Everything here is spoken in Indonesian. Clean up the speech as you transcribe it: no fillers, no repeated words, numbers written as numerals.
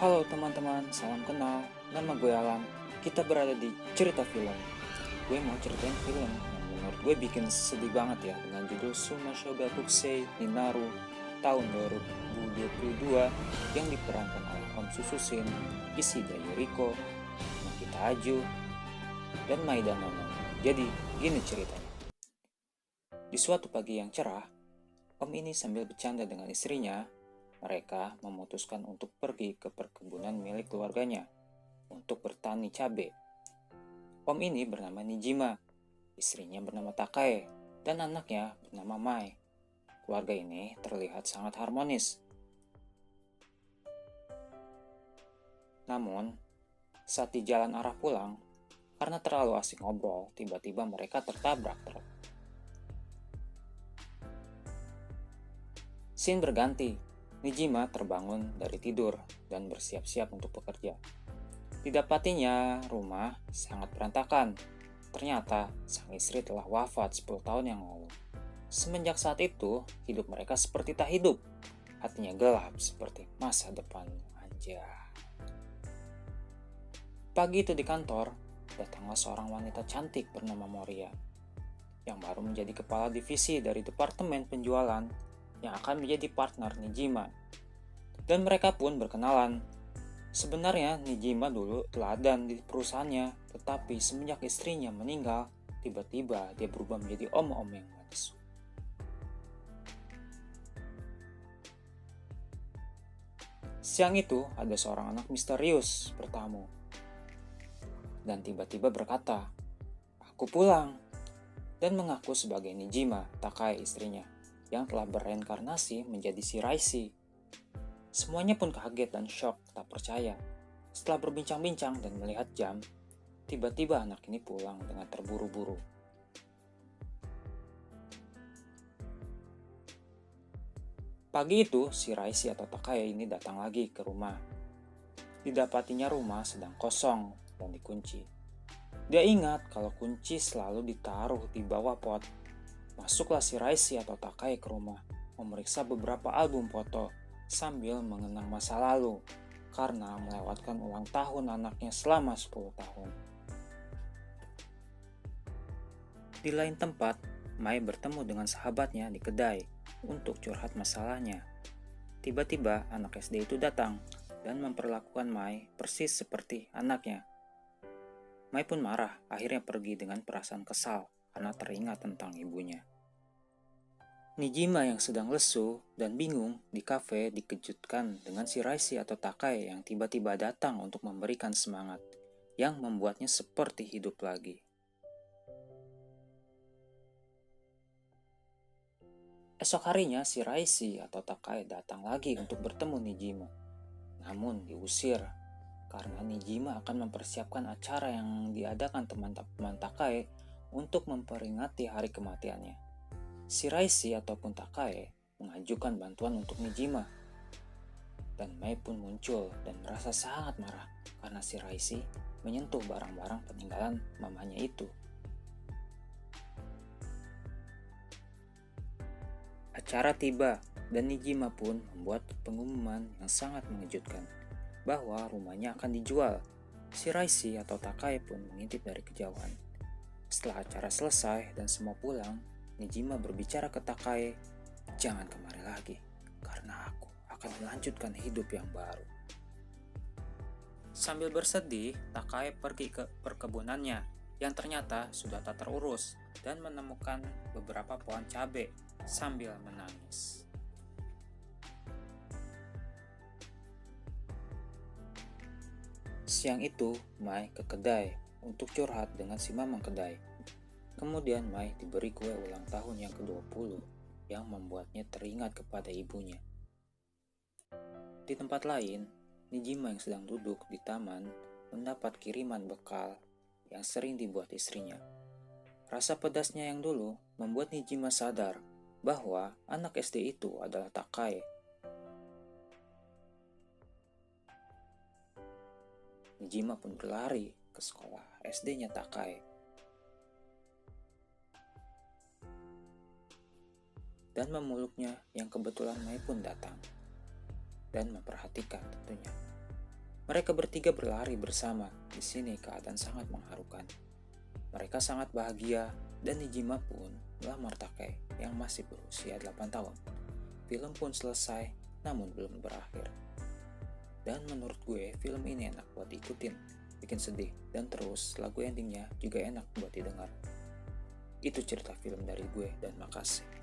Halo teman-teman, salam kenal. Nama gue Alam. Kita berada di cerita film. Gue mau ceritain film yang menurut gue bikin sedih banget ya, dengan judul Sumashoga Tensei Ninaru tahun 2022 yang diperankan oleh Om Sususin, Ishida Yuriko, Makita Aju, dan Maida Nono. Jadi, gini ceritanya. Di suatu pagi yang cerah, Om ini sambil bercanda dengan istrinya, mereka memutuskan untuk pergi ke perkebunan milik keluarganya untuk bertani cabai. Om ini bernama Nijima, istrinya bernama Takae, dan anaknya bernama Mai. Keluarga ini terlihat sangat harmonis. Namun, saat di jalan arah pulang, karena terlalu asik ngobrol, tiba-tiba mereka tertabrak truk. Scene berganti. Nijima terbangun dari tidur dan bersiap-siap untuk bekerja. Didapatinya rumah sangat berantakan. Ternyata sang istri telah wafat 10 tahun yang lalu. Semenjak saat itu, hidup mereka seperti tak hidup. Hatinya gelap seperti masa depan. Anjay. Pagi itu di kantor, datanglah seorang wanita cantik bernama Moria, yang baru menjadi kepala divisi dari departemen penjualan yang akan menjadi partner Nijima. Dan mereka pun berkenalan. Sebenarnya Nijima dulu teladan di perusahaannya, tetapi semenjak istrinya meninggal, tiba-tiba dia berubah menjadi om-om yang manis. Siang itu ada seorang anak misterius bertamu, dan tiba-tiba berkata, "Aku pulang," dan mengaku sebagai Nijima, Takai istrinya, yang telah bereinkarnasi menjadi Shiraishi. Semuanya pun kaget dan shock, tak percaya. Setelah berbincang-bincang dan melihat jam, tiba-tiba anak ini pulang dengan terburu-buru. Pagi itu, Shiraishi atau Takae ini datang lagi ke rumah. Didapatinya rumah sedang kosong dan dikunci. Dia ingat kalau kunci selalu ditaruh di bawah pot. Masuklah Shiraishi atau Takae ke rumah, memeriksa beberapa album foto sambil mengenang masa lalu karena melewatkan ulang tahun anaknya selama 10 tahun. Di lain tempat, Mai bertemu dengan sahabatnya di kedai untuk curhat masalahnya. Tiba-tiba anak SD itu datang dan memperlakukan Mai persis seperti anaknya. Mai pun marah, akhirnya pergi dengan perasaan kesal karena teringat tentang ibunya. Nijima yang sedang lesu dan bingung di kafe dikejutkan dengan Shiraishi atau Takai yang tiba-tiba datang untuk memberikan semangat yang membuatnya seperti hidup lagi. Esok harinya Shiraishi atau Takai datang lagi untuk bertemu Nijima. Namun diusir karena Nijima akan mempersiapkan acara yang diadakan teman-teman Takai untuk memperingati hari kematiannya. Shiraishi ataupun Takae mengajukan bantuan untuk Nijima. Dan Mai pun muncul dan merasa sangat marah karena Shiraishi menyentuh barang-barang peninggalan mamanya itu. Acara tiba dan Nijima pun membuat pengumuman yang sangat mengejutkan bahwa rumahnya akan dijual. Shiraishi atau Takae pun mengintip dari kejauhan. Setelah acara selesai dan semua pulang, Nijima berbicara ke Takae, "Jangan kemari lagi, karena aku akan melanjutkan hidup yang baru." Sambil bersedih, Takae pergi ke perkebunannya yang ternyata sudah tak terurus dan menemukan beberapa pohon cabai sambil menangis. Siang itu, Mai ke kedai untuk curhat dengan si mamang kedai. Kemudian Mai diberi kue ulang tahun yang ke-20 yang membuatnya teringat kepada ibunya. Di tempat lain, Nijima yang sedang duduk di taman mendapat kiriman bekal yang sering dibuat istrinya. Rasa pedasnya yang dulu membuat Nijima sadar bahwa anak SD itu adalah Takae. Nijima pun berlari ke sekolah SD-nya Takae. Dan memeluknya yang kebetulan Mai pun datang dan memperhatikan tentunya. Mereka bertiga berlari bersama. Di sini keadaan sangat mengharukan. Mereka sangat bahagia dan Nijima pun melamar Takei yang masih berusia 8 tahun. Film pun selesai namun belum berakhir. Dan menurut gue film ini enak buat diikutin, bikin sedih, dan terus lagu endingnya juga enak buat didengar. Itu cerita film dari gue dan makasih.